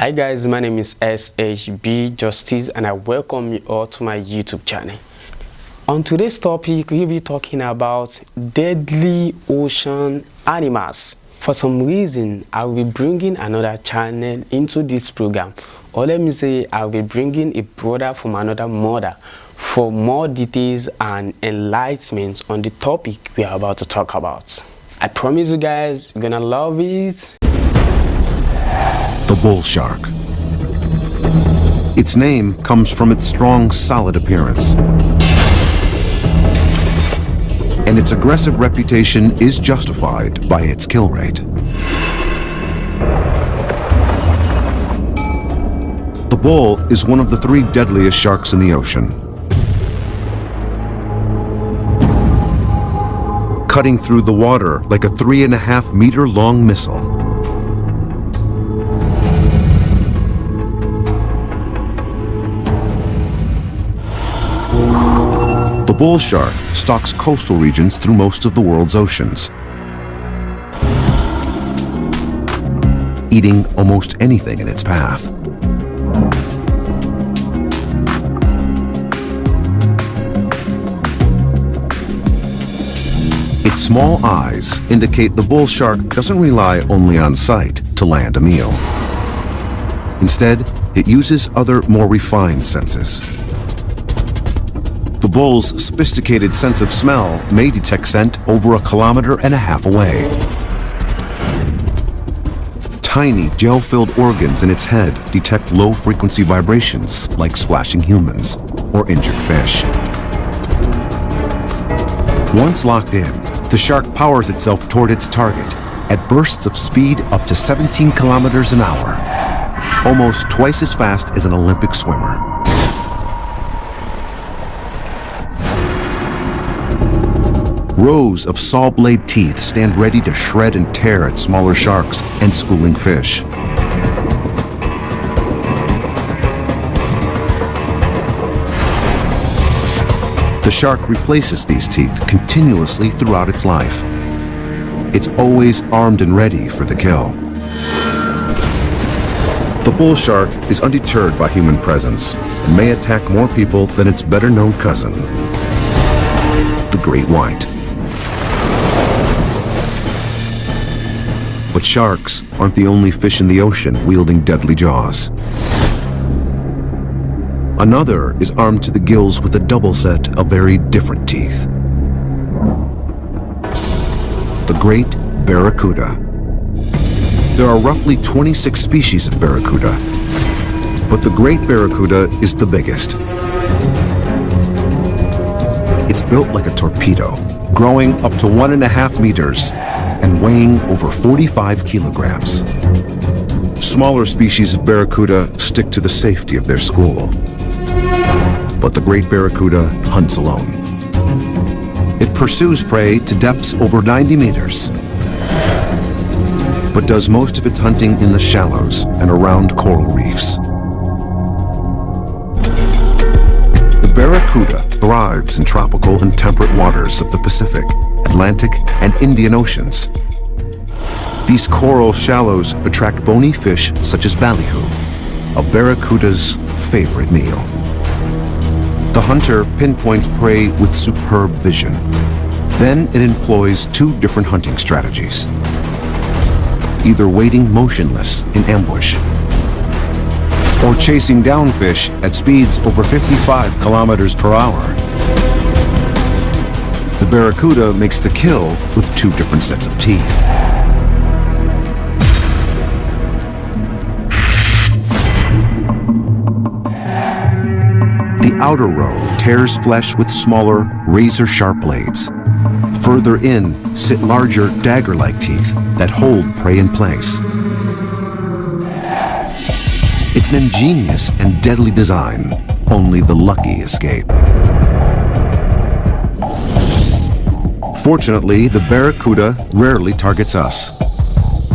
Hi guys, my name is SHB Justice and I welcome you all to my YouTube channel. On today's topic, we'll be talking about deadly ocean animals. For some reason, I will be bringing another channel into this program, or let me say I will be bringing a brother from another mother for more details and enlightenment on the topic we are about to talk about. I promise you guys, you're gonna love it. The bull shark. Its name comes from its strong, solid appearance. And its aggressive reputation is justified by its kill rate. The bull is one of the 3 deadliest sharks in the ocean. Cutting through the water like a 3.5-meter long missile. The bull shark stalks coastal regions through most of the world's oceans, eating almost anything in its path. Its small eyes indicate the bull shark doesn't rely only on sight to land a meal. Instead, it uses other, more refined senses. The bull's sophisticated sense of smell may detect scent over 1.5 kilometers away. Tiny gel-filled organs in its head detect low-frequency vibrations like splashing humans or injured fish. Once locked in, the shark powers itself toward its target at bursts of speed up to 17 kilometers an hour, almost twice as fast as an Olympic swimmer. Rows of saw blade teeth stand ready to shred and tear at smaller sharks and schooling fish. The shark replaces these teeth continuously throughout its life. It's always armed and ready for the kill. The bull shark is undeterred by human presence and may attack more people than its better-known cousin, the great white. But sharks aren't the only fish in the ocean wielding deadly jaws. Another is armed to the gills with a double set of very different teeth. The great barracuda. There are roughly 26 species of barracuda, but the great barracuda is the biggest. It's built like a torpedo, growing up to 1.5 meters and weighing over 45 kilograms. Smaller species of barracuda stick to the safety of their school, but the great barracuda hunts alone. It pursues prey to depths over 90 meters, but does most of its hunting in the shallows and around coral reefs. The barracuda thrives in tropical and temperate waters of the Pacific, Atlantic, and Indian Oceans. These coral shallows attract bony fish such as ballyhoo, a barracuda's favorite meal. The hunter pinpoints prey with superb vision. Then it employs 2 different hunting strategies. Either waiting motionless in ambush, or chasing down fish at speeds over 55 kilometers per hour. The barracuda makes the kill with 2 different sets of teeth. The outer row tears flesh with smaller, razor-sharp blades. Further in sit larger, dagger-like teeth that hold prey in place. It's an ingenious and deadly design. Only the lucky escape. Fortunately, the barracuda rarely targets us.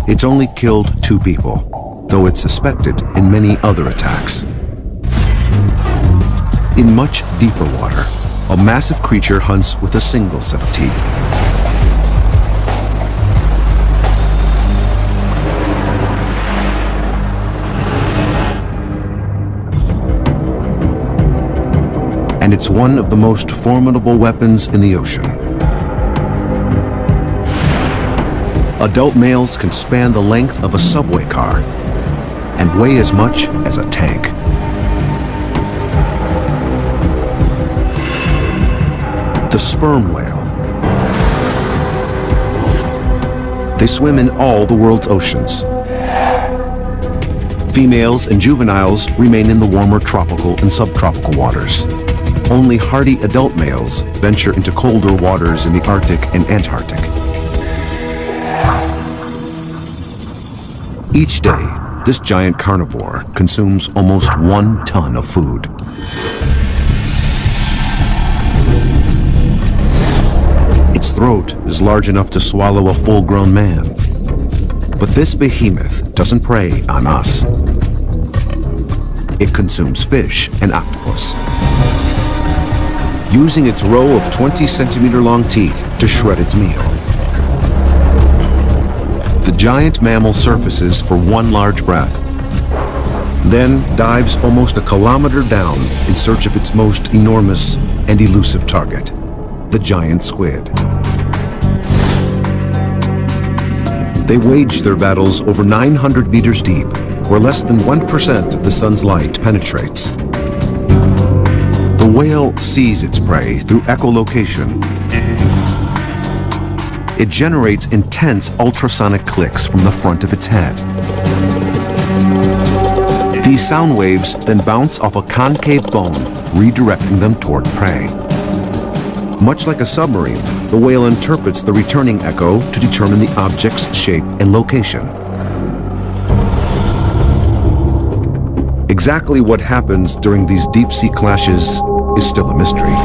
It's only killed 2 people, though it's suspected in many other attacks. In much deeper water, a massive creature hunts with a single set of teeth. and it's one of the most formidable weapons in the ocean. Adult males can span the length of a subway car and weigh as much as a tank. The sperm whale. They swim in all the world's oceans. Females and juveniles remain in the warmer tropical and subtropical waters. Only hardy adult males venture into colder waters in the Arctic and Antarctic. Each day, this giant carnivore consumes almost 1 ton of food. Its throat is large enough to swallow a full-grown man. But this behemoth doesn't prey on us. It consumes fish and octopus, using its row of 20-centimeter-long teeth to shred its meal. The giant mammal surfaces for one large breath, then dives almost a kilometer down in search of its most enormous and elusive target, the giant squid. They wage their battles over 900 meters deep, where less than 1% of the sun's light penetrates. The whale sees its prey through echolocation. It generates intense ultrasonic clicks from the front of its head. These sound waves then bounce off a concave bone, redirecting them toward prey. Much like a submarine, the whale interprets the returning echo to determine the object's shape and location. Exactly what happens during these deep-sea clashes is still a mystery.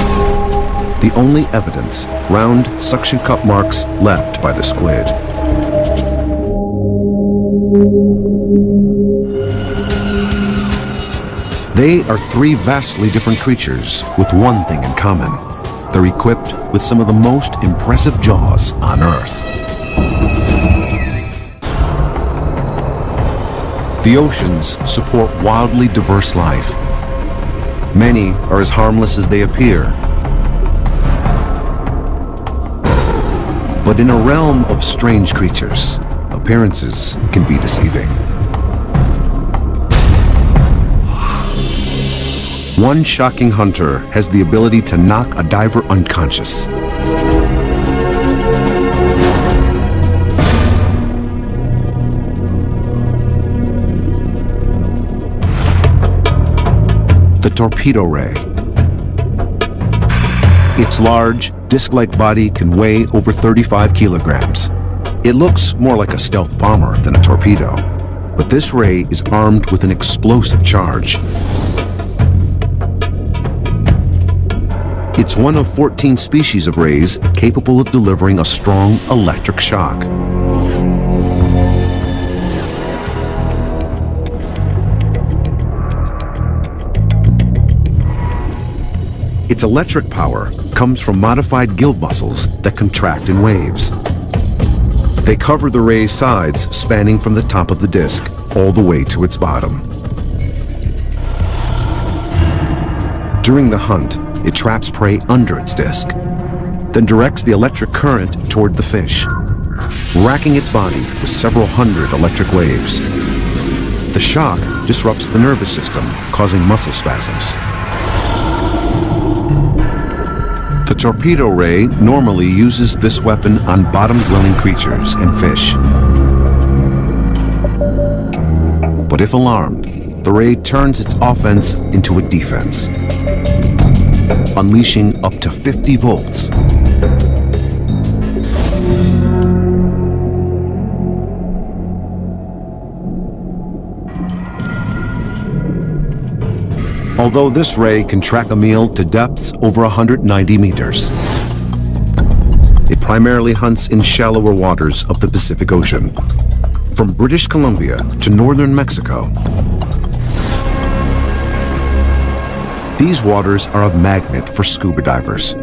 The only evidence, round suction cup marks left by the squid. They are 3 vastly different creatures with one thing in common. They're equipped with some of the most impressive jaws on Earth. The oceans support wildly diverse life. Many are as harmless as they appear. But in a realm of strange creatures, appearances can be deceiving. One shocking hunter has the ability to knock a diver unconscious. The torpedo ray. Its large, disc-like body can weigh over 35 kilograms. It looks more like a stealth bomber than a torpedo, but this ray is armed with an explosive charge. It's one of 14 species of rays capable of delivering a strong electric shock. Its electric power comes from modified gill muscles that contract in waves. They cover the ray's sides, spanning from the top of the disc all the way to its bottom. During the hunt, it traps prey under its disc, then directs the electric current toward the fish, racking its body with several hundred electric waves. The shock disrupts the nervous system, causing muscle spasms. The torpedo ray normally uses this weapon on bottom-dwelling creatures and fish. But if alarmed, the ray turns its offense into a defense, unleashing up to 50 volts. Although this ray can track a meal to depths over 190 meters. It primarily hunts in shallower waters of the Pacific Ocean, from British Columbia to northern Mexico. These waters are a magnet for scuba divers,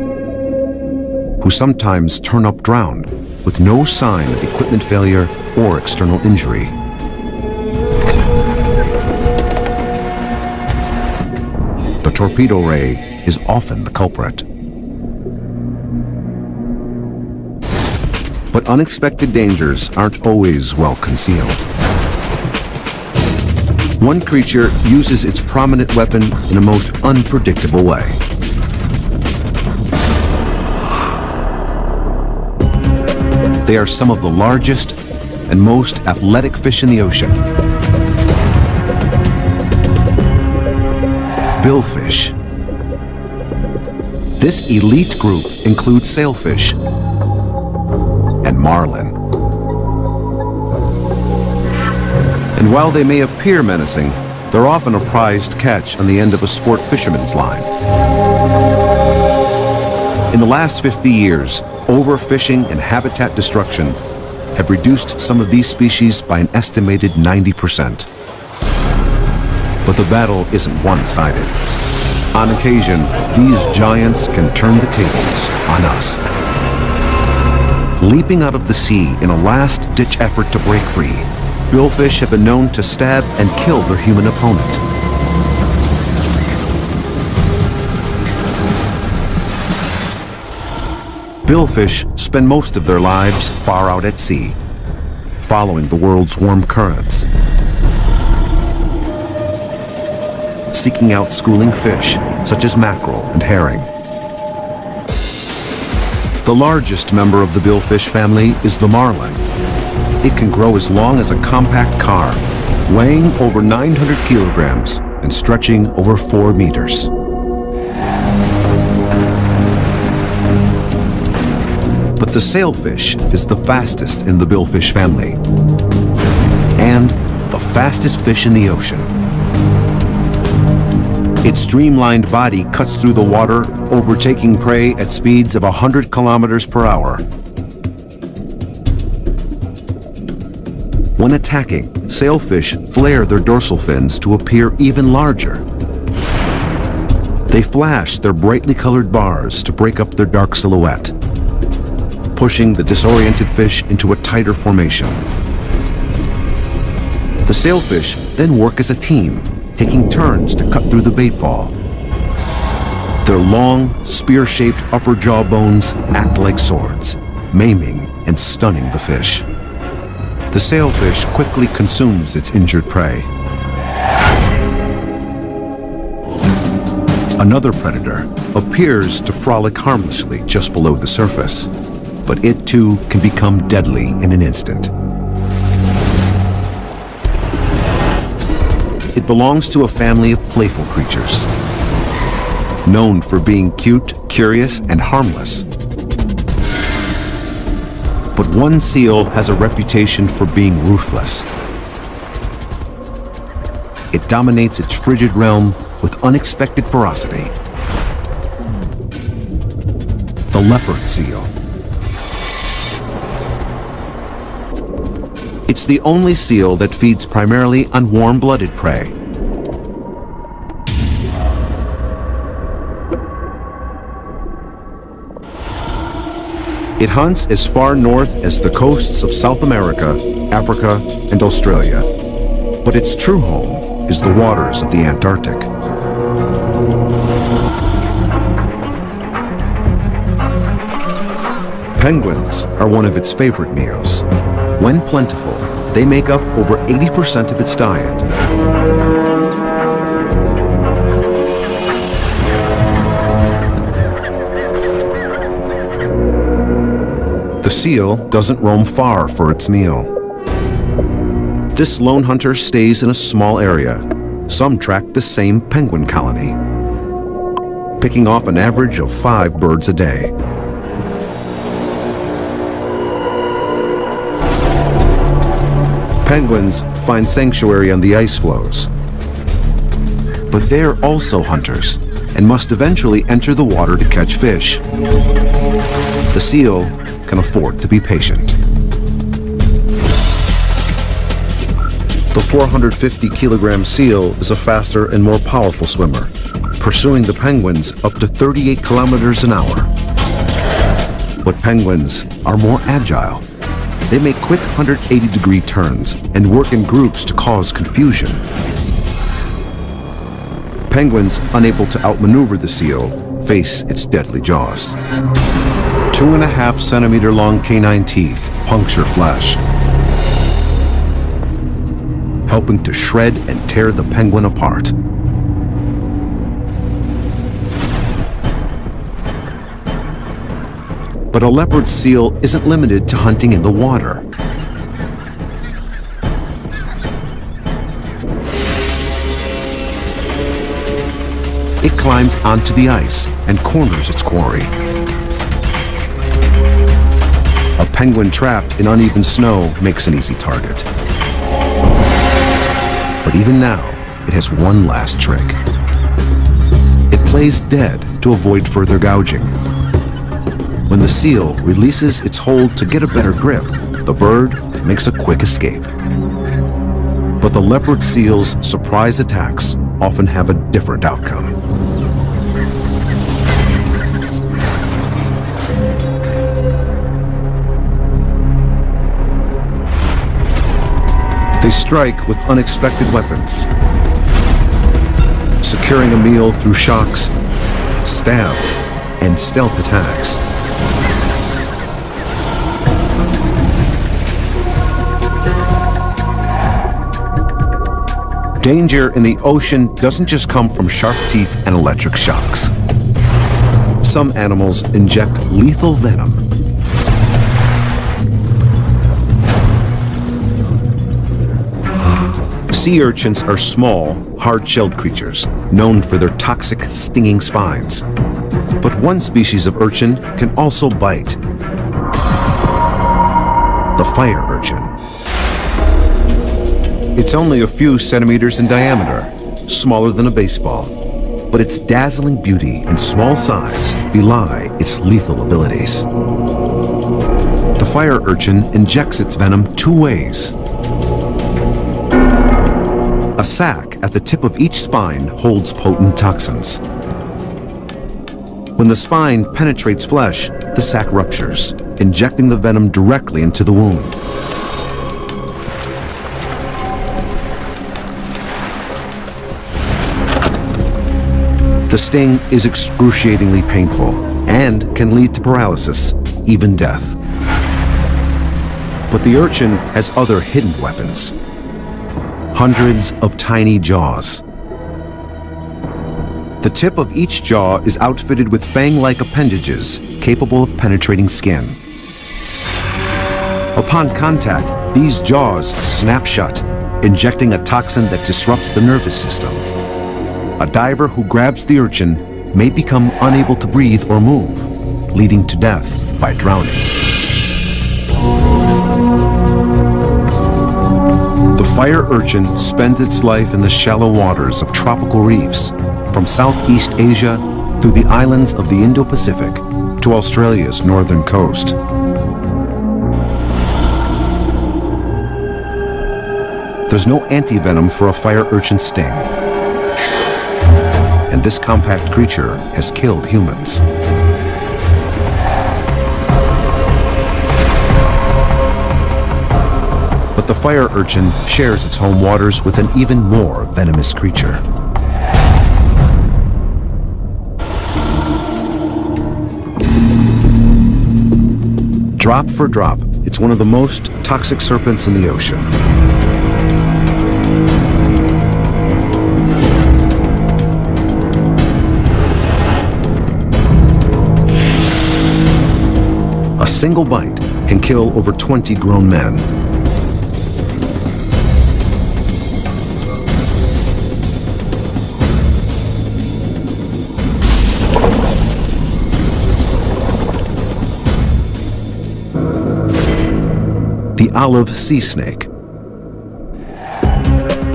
who sometimes turn up drowned with no sign of equipment failure or external injury. The torpedo ray is often the culprit. But unexpected dangers aren't always well concealed. One creature uses its prominent weapon in a most unpredictable way. They are some of the largest and most athletic fish in the ocean. Billfish. This elite group includes sailfish and marlin. And while they may appear menacing, they're often a prized catch on the end of a sport fisherman's line. In the last 50 years, overfishing and habitat destruction have reduced some of these species by an estimated 90%. But the battle isn't one-sided. On occasion, these giants can turn the tables on us. Leaping out of the sea in a last-ditch effort to break free, billfish have been known to stab and kill their human opponent. Billfish spend most of their lives far out at sea, following the world's warm currents, seeking out schooling fish such as mackerel and herring. The largest member of the billfish family is the marlin. It can grow as long as a compact car, weighing over 900 kilograms and stretching over 4 meters. But the sailfish is the fastest in the billfish family, and the fastest fish in the ocean. Its streamlined body cuts through the water, overtaking prey at speeds of 100 kilometers per hour. When attacking, sailfish flare their dorsal fins to appear even larger. They flash their brightly colored bars to break up their dark silhouette, pushing the disoriented fish into a tighter formation. The sailfish then work as a team, taking turns to cut through the bait ball. Their long, spear-shaped upper jaw bones act like swords, maiming and stunning the fish. The sailfish quickly consumes its injured prey. Another predator appears to frolic harmlessly just below the surface, but it too can become deadly in an instant. It belongs to a family of playful creatures, known for being cute, curious, and harmless. But one seal has a reputation for being ruthless. It dominates its frigid realm with unexpected ferocity. The leopard seal. It's the only seal that feeds primarily on warm-blooded prey. It hunts as far north as the coasts of South America, Africa, and Australia. But its true home is the waters of the Antarctic. Penguins are one of its favorite meals. When plentiful, they make up over 80% of its diet. The seal doesn't roam far for its meal. This lone hunter stays in a small area. Some track the same penguin colony, picking off an average of 5 birds a day. Penguins find sanctuary on the ice floes, but they're also hunters and must eventually enter the water to catch fish. The seal can afford to be patient. The 450-kilogram seal is a faster and more powerful swimmer, pursuing the penguins up to 38 kilometers an hour. But penguins are more agile. They make quick 180-degree turns and work in groups to cause confusion. Penguins, unable to outmaneuver the seal, face its deadly jaws. 2.5 centimeter long canine teeth puncture flesh, helping to shred and tear the penguin apart. But a leopard seal isn't limited to hunting in the water. It climbs onto the ice and corners its quarry. A penguin trapped in uneven snow makes an easy target. But even now, it has one last trick. It plays dead to avoid further gouging. When the seal releases its hold to get a better grip, the bird makes a quick escape. But the leopard seal's surprise attacks often have a different outcome. They strike with unexpected weapons, securing a meal through shocks, stabs, and stealth attacks. Danger in the ocean doesn't just come from sharp teeth and electric shocks. Some animals inject lethal venom. Sea urchins are small, hard-shelled creatures, known for their toxic, stinging spines. But one species of urchin can also bite. The fire urchin. It's only a few centimeters in diameter, smaller than a baseball, but its dazzling beauty and small size belie its lethal abilities. The fire urchin injects its venom 2 ways. A sac at the tip of each spine holds potent toxins. When the spine penetrates flesh, the sac ruptures, injecting the venom directly into the wound. The sting is excruciatingly painful and can lead to paralysis, even death. But the urchin has other hidden weapons. Hundreds of tiny jaws. The tip of each jaw is outfitted with fang-like appendages capable of penetrating skin. Upon contact, these jaws snap shut, injecting a toxin that disrupts the nervous system. A diver who grabs the urchin may become unable to breathe or move, leading to death by drowning. The fire urchin spends its life in the shallow waters of tropical reefs, from Southeast Asia through the islands of the Indo-Pacific to Australia's northern coast. There's no antivenom for a fire urchin sting, and this compact creature has killed humans. But the fire urchin shares its home waters with an even more venomous creature. Drop for drop, it's one of the most toxic serpents in the ocean. A single bite can kill over 20 grown men. The olive sea snake.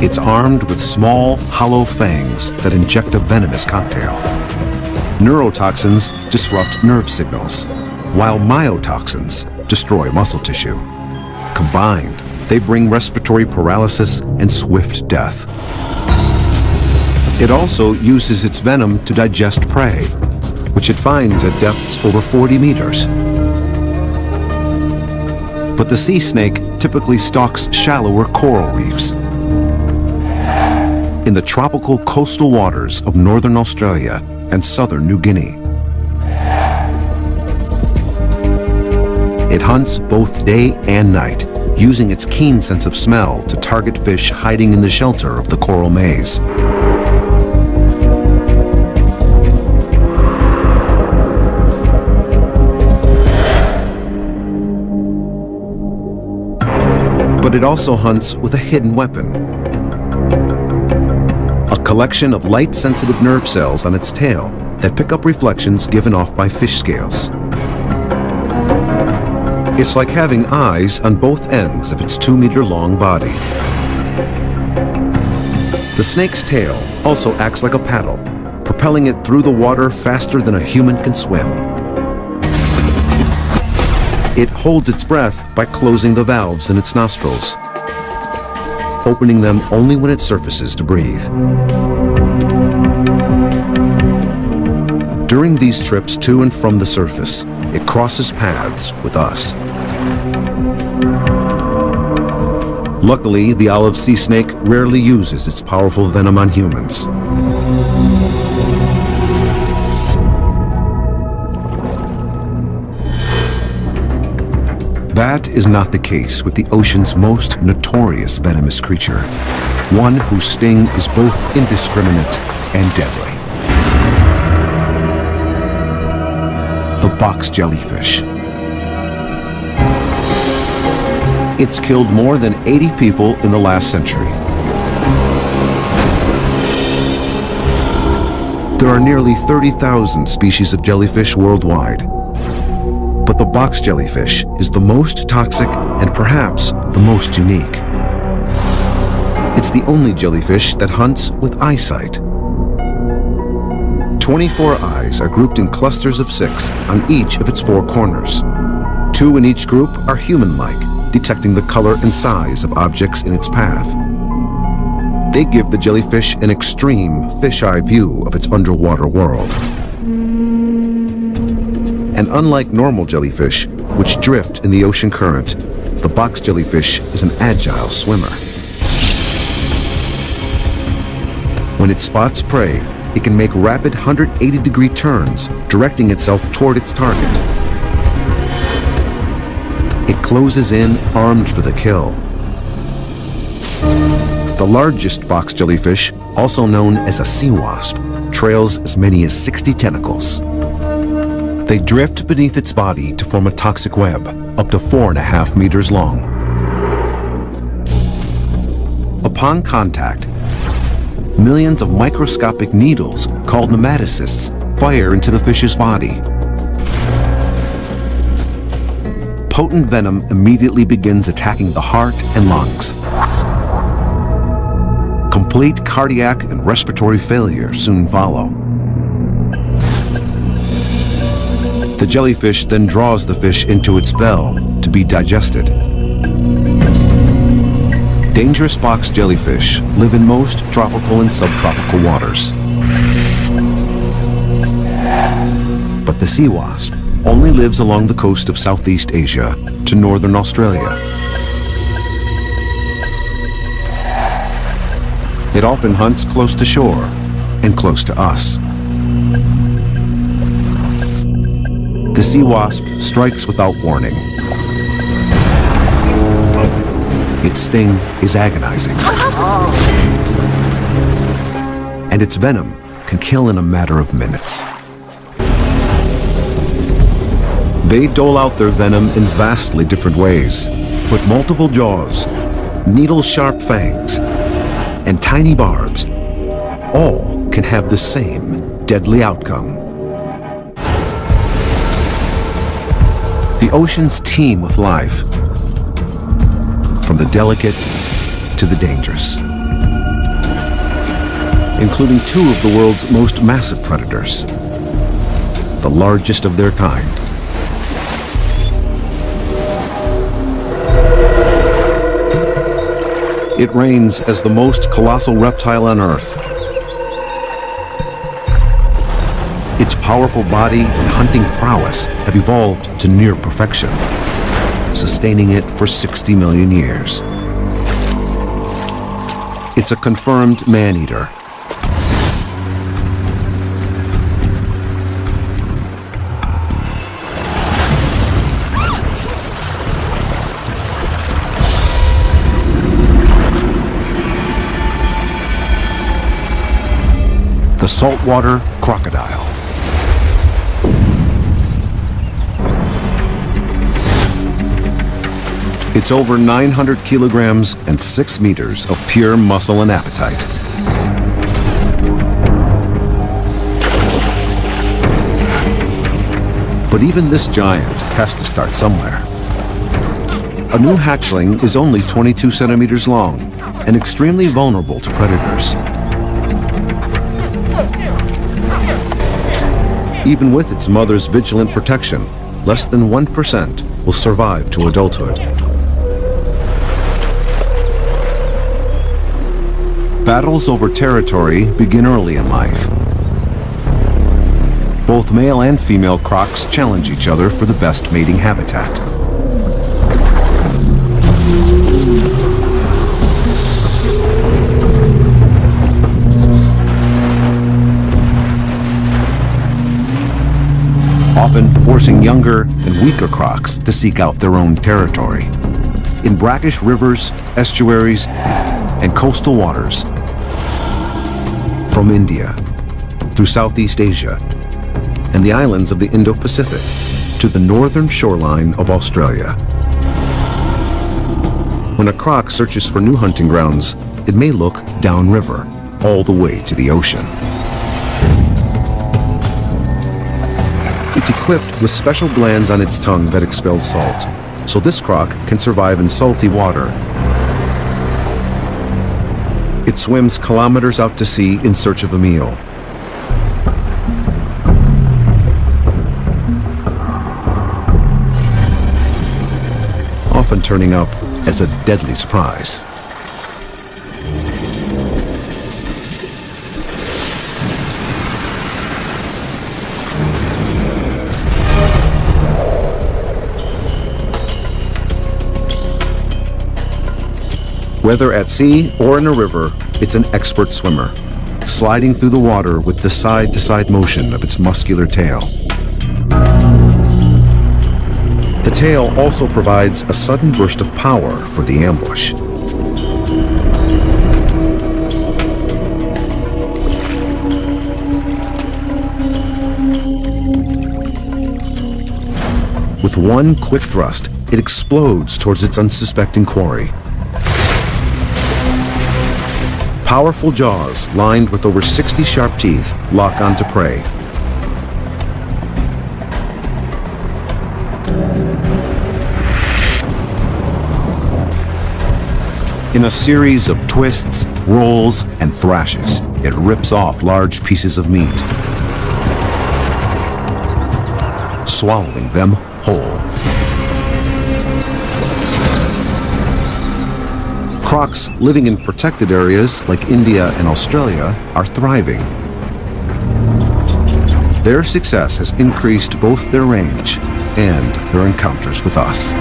It's armed with small, hollow fangs that inject a venomous cocktail. Neurotoxins disrupt nerve signals, while myotoxins destroy muscle tissue. Combined, they bring respiratory paralysis and swift death. It also uses its venom to digest prey, which it finds at depths over 40 meters. But the sea snake typically stalks shallower coral reefs. in the tropical coastal waters of northern Australia and southern New Guinea. It hunts both day and night, using its keen sense of smell to target fish hiding in the shelter of the coral maze. But it also hunts with a hidden weapon. A collection of light-sensitive nerve cells on its tail that pick up reflections given off by fish scales. It's like having eyes on both ends of its 2-meter-long body. The snake's tail also acts like a paddle, propelling it through the water faster than a human can swim. It holds its breath by closing the valves in its nostrils, opening them only when it surfaces to breathe. During these trips to and from the surface, it crosses paths with us. Luckily, the olive sea snake rarely uses its powerful venom on humans. That is not the case with the ocean's most notorious venomous creature, one whose sting is both indiscriminate and deadly. The box jellyfish. It's killed more than 80 people in the last century. There are nearly 30,000 species of jellyfish worldwide. But the box jellyfish is the most toxic and perhaps the most unique. It's the only jellyfish that hunts with eyesight. 24 eyes are grouped in clusters of 6 on each of its 4 corners. 2 in each group are human-like, detecting the color and size of objects in its path. They give the jellyfish an extreme fish-eye view of its underwater world. And unlike normal jellyfish, which drift in the ocean current, the box jellyfish is an agile swimmer. When it spots prey, it can make rapid 180-degree turns, directing itself toward its target. It closes in, armed for the kill. The largest box jellyfish, also known as a sea wasp, trails as many as 60 tentacles. They drift beneath its body to form a toxic web, up to 4.5 meters long. Upon contact, millions of microscopic needles, called nematocysts, fire into the fish's body. Potent venom immediately begins attacking the heart and lungs. Complete cardiac and respiratory failure soon follow. The jellyfish then draws the fish into its bell to be digested. Dangerous box jellyfish live in most tropical and subtropical waters. But the sea wasp only lives along the coast of Southeast Asia to northern Australia. It often hunts close to shore and close to us. The sea wasp strikes without warning. Its sting is agonizing. And its venom can kill in a matter of minutes. They dole out their venom in vastly different ways, with multiple jaws, needle-sharp fangs, and tiny barbs. All can have the same deadly outcome. The oceans teem with life, from the delicate to the dangerous, including 2 of the world's most massive predators, the largest of their kind. It reigns as the most colossal reptile on Earth. Its powerful body and hunting prowess have evolved to near perfection, sustaining it for 60 million years. It's a confirmed man-eater. The saltwater crocodile. It's over 900 kilograms and 6 meters of pure muscle and appetite. But even this giant has to start somewhere. A new hatchling is only 22 centimeters long and extremely vulnerable to predators. Even with its mother's vigilant protection, less than 1% will survive to adulthood. Battles over territory begin early in life. Both male and female crocs challenge each other for the best mating habitat. Often forcing younger and weaker crocs to seek out their own territory. In brackish rivers, estuaries, and coastal waters, from India through Southeast Asia and the islands of the Indo-Pacific to the northern shoreline of Australia. When a croc searches for new hunting grounds, it may look downriver, all the way to the ocean. It's equipped with special glands on its tongue that expel salt, so this croc can survive in salty water. It swims kilometers out to sea in search of a meal. Often turning up as a deadly surprise. Whether at sea or in a river, it's an expert swimmer, sliding through the water with the side-to-side motion of its muscular tail. The tail also provides a sudden burst of power for the ambush. With one quick thrust, it explodes towards its unsuspecting quarry. Powerful jaws, lined with over 60 sharp teeth, lock onto prey. In a series of twists, rolls, and thrashes, it rips off large pieces of meat, swallowing them whole. Crocs living in protected areas like India and Australia are thriving. Their success has increased both their range and their encounters with us.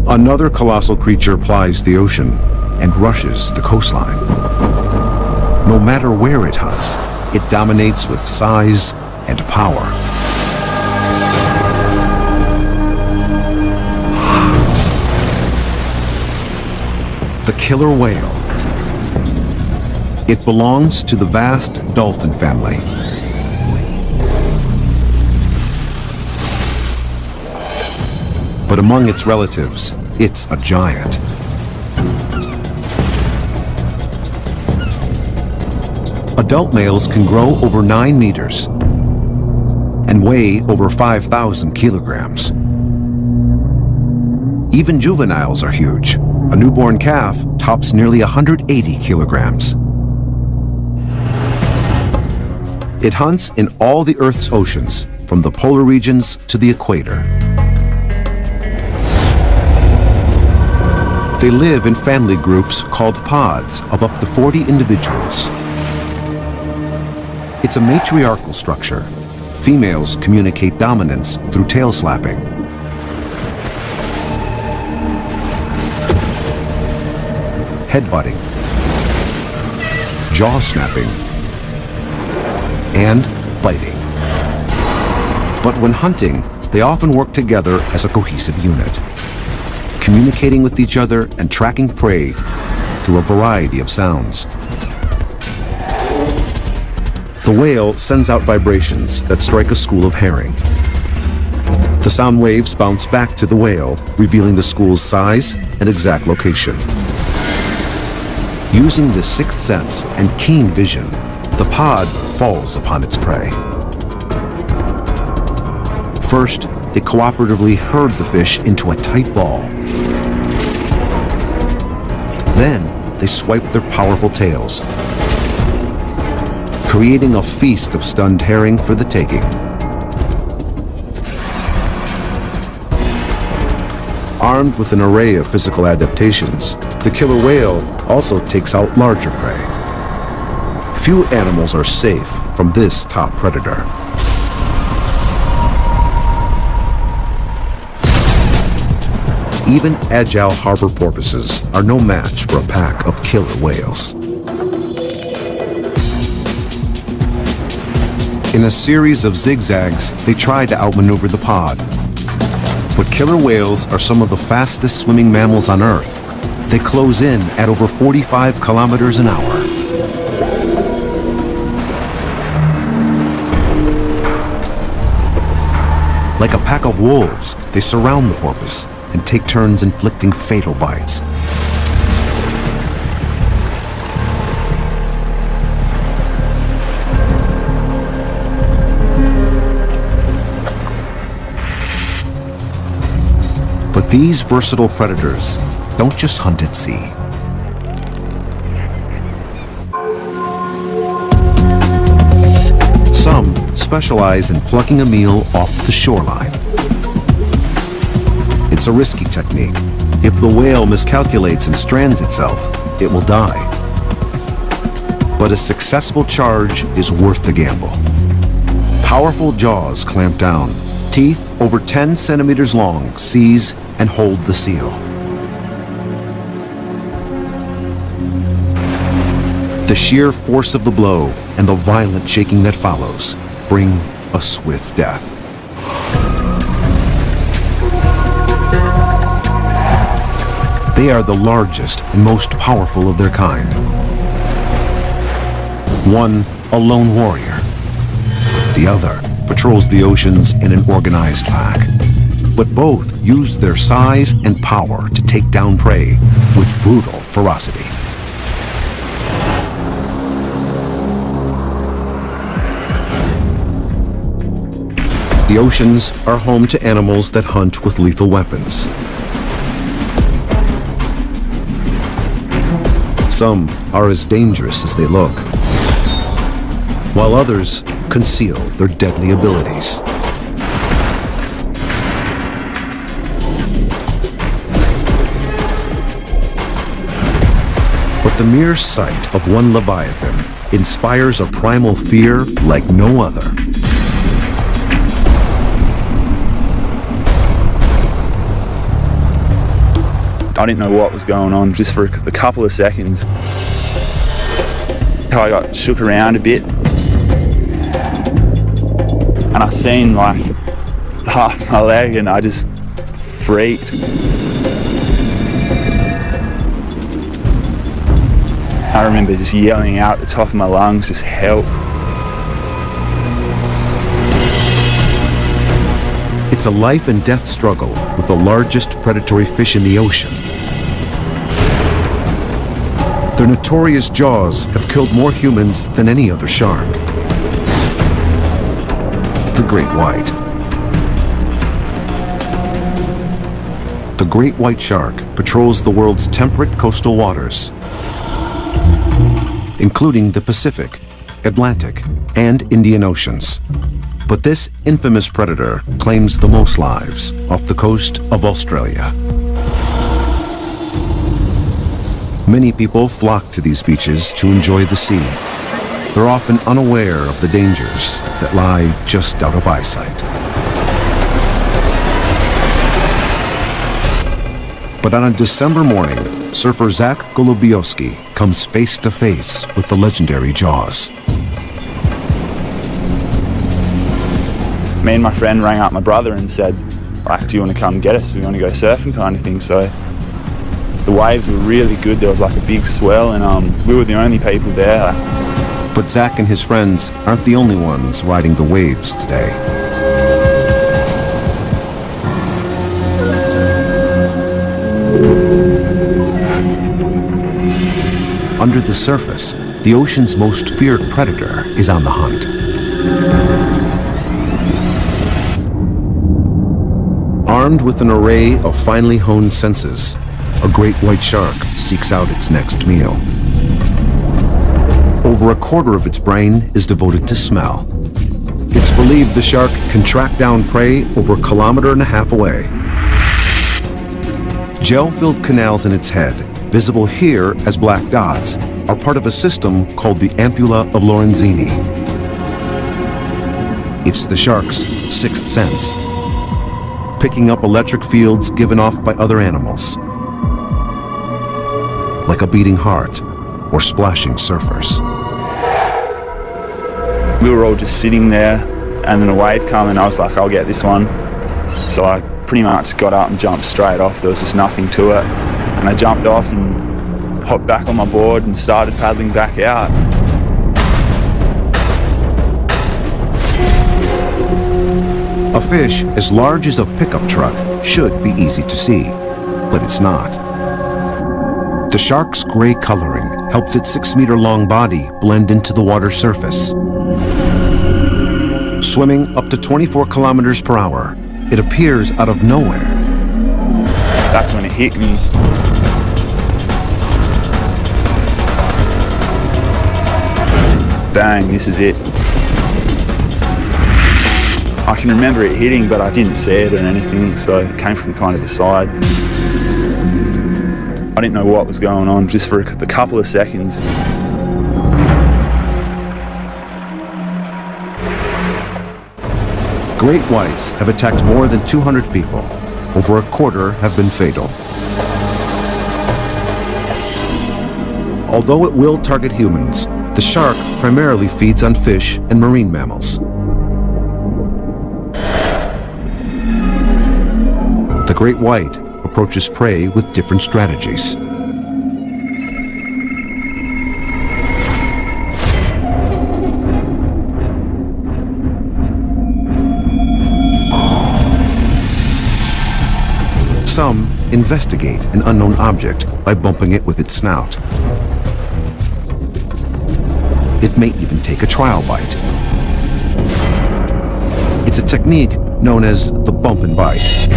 Another colossal creature plies the ocean and rushes the coastline. No matter where it hunts, it dominates with size and power. The killer whale. It belongs to the vast dolphin family. But among its relatives, it's a giant. Adult males can grow over 9 meters and weigh over 5,000 kilograms. Even juveniles are huge. A newborn calf tops nearly 180 kilograms. It hunts in all the Earth's oceans, from the polar regions to the equator. They live in family groups called pods of up to 40 individuals. It's a matriarchal structure. Females communicate dominance through tail slapping. Headbutting, jaw snapping, and biting. But when hunting, they often work together as a cohesive unit, communicating with each other and tracking prey through a variety of sounds. The whale sends out vibrations that strike a school of herring. The sound waves bounce back to the whale, revealing the school's size and exact location. Using the sixth sense and keen vision, the pod falls upon its prey. First, they cooperatively herd the fish into a tight ball. Then, they swipe their powerful tails, creating a feast of stunned herring for the taking. Armed with an array of physical adaptations, the killer whale also takes out larger prey. Few animals are safe from this top predator. Even agile harbor porpoises are no match for a pack of killer whales. In a series of zigzags, they try to outmaneuver the pod. But killer whales are some of the fastest swimming mammals on Earth. They close in at over 45 kilometers an hour. Like a pack of wolves, they surround the porpoise and take turns inflicting fatal bites. But these versatile predators don't just hunt at sea. Some specialize in plucking a meal off the shoreline. It's a risky technique. If the whale miscalculates and strands itself, it will die. But a successful charge is worth the gamble. Powerful jaws clamp down. Teeth over 10 centimeters long seize and hold the seal. The sheer force of the blow and the violent shaking that follows bring a swift death. They are the largest and most powerful of their kind. One, a lone warrior. The other patrols the oceans in an organized pack. But both use their size and power to take down prey with brutal ferocity. The oceans are home to animals that hunt with lethal weapons. Some are as dangerous as they look, while others conceal their deadly abilities. But the mere sight of one leviathan inspires a primal fear like no other. I didn't know what was going on just for a couple of seconds. I got shook around a bit and I seen like half my leg and I just freaked. I remember just yelling out at the top of my lungs, just help. It's a life and death struggle with the largest predatory fish in the ocean. Their notorious jaws have killed more humans than any other shark. The great white. The great white shark patrols the world's temperate coastal waters, including the Pacific, Atlantic, and Indian Oceans. But this infamous predator claims the most lives off the coast of Australia. Many people flock to these beaches to enjoy the sea. they're often unaware of the dangers that lie just out of eyesight. But on a December morning, surfer Zach Golubiowski comes face to face with the legendary Jaws. Me and my friend rang up my brother and said, like, do you want to come get us? Do you want to go surfing kind of thing? So the waves were really good. There was like a big swell and we were the only people there. But Zach and his friends aren't the only ones riding the waves today. Under the surface, the ocean's most feared predator is on the hunt. Armed with an array of finely honed senses, a great white shark seeks out its next meal. Over a quarter of its brain is devoted to smell. It's believed the shark can track down prey over 1.5 kilometers away. Gel-filled canals in its head, visible here as black dots, are part of a system called the ampulla of Lorenzini. It's the shark's sixth sense, picking up electric fields given off by other animals, like a beating heart or splashing surfers. We were all just sitting there and then a wave came and I was like, I'll get this one. So I pretty much got up and jumped straight off. There was just nothing to it. And I jumped off and hopped back on my board and started paddling back out. A fish as large as a pickup truck should be easy to see, but it's not. The shark's gray coloring helps its 6-meter-long body blend into the water surface. Swimming up to 24 kilometers per hour, it appears out of nowhere. That's when it hit me. Bang, this is it. I can remember it hitting, but I didn't see it or anything, so it came from kind of the side. I didn't know what was going on, just for a couple of seconds. Great whites have attacked more than 200 people. Over a quarter have been fatal. Although it will target humans, the shark primarily feeds on fish and marine mammals. The great white approaches prey with different strategies. Some investigate an unknown object by bumping it with its snout. It may even take a trial bite. It's a technique known as the bump and bite.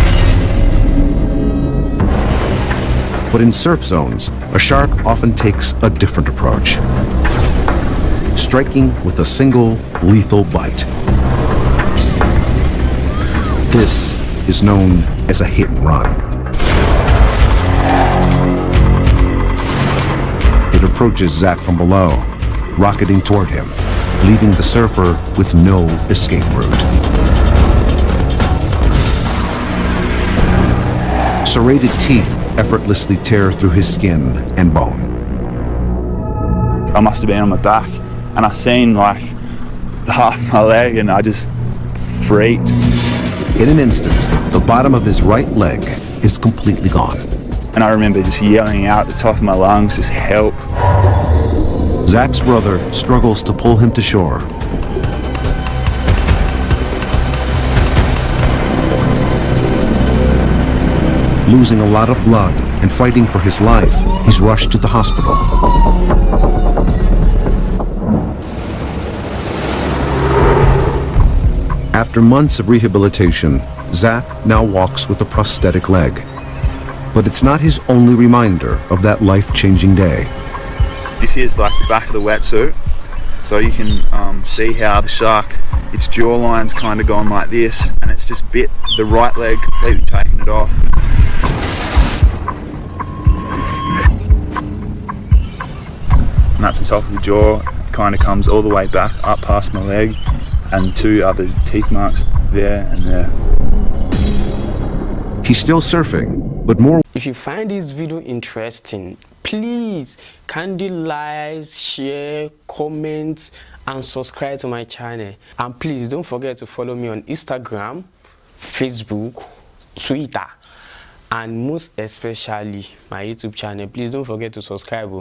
But in surf zones, a shark often takes a different approach, striking with a single lethal bite. This is known as a hit and run. It approaches Zach from below, rocketing toward him, leaving the surfer with no escape route. Serrated teeth effortlessly tear through his skin and bone. I must have been on my back and I seen like half my leg and I just freaked. In an instant, the bottom of his right leg is completely gone. And I remember just yelling out at the top of my lungs, just help. Zach's brother struggles to pull him to shore. Losing a lot of blood and fighting for his life, he's rushed to the hospital. After months of rehabilitation, Zach now walks with a prosthetic leg. But it's not his only reminder of that life-changing day. This here's like the back of the wetsuit, so you can see how the shark, its jawline's kind of gone like this, and it's just bit the right leg, completely taken it off. And that's the top of the jaw, kind of comes all the way back up past my leg, and 2 other teeth marks there and there. He's still surfing, but more. If you find this video interesting, please kindly like, share, comment, and subscribe to my channel. And please don't forget to follow me on Instagram, Facebook, Twitter, and most especially my YouTube channel. Please don't forget to subscribe.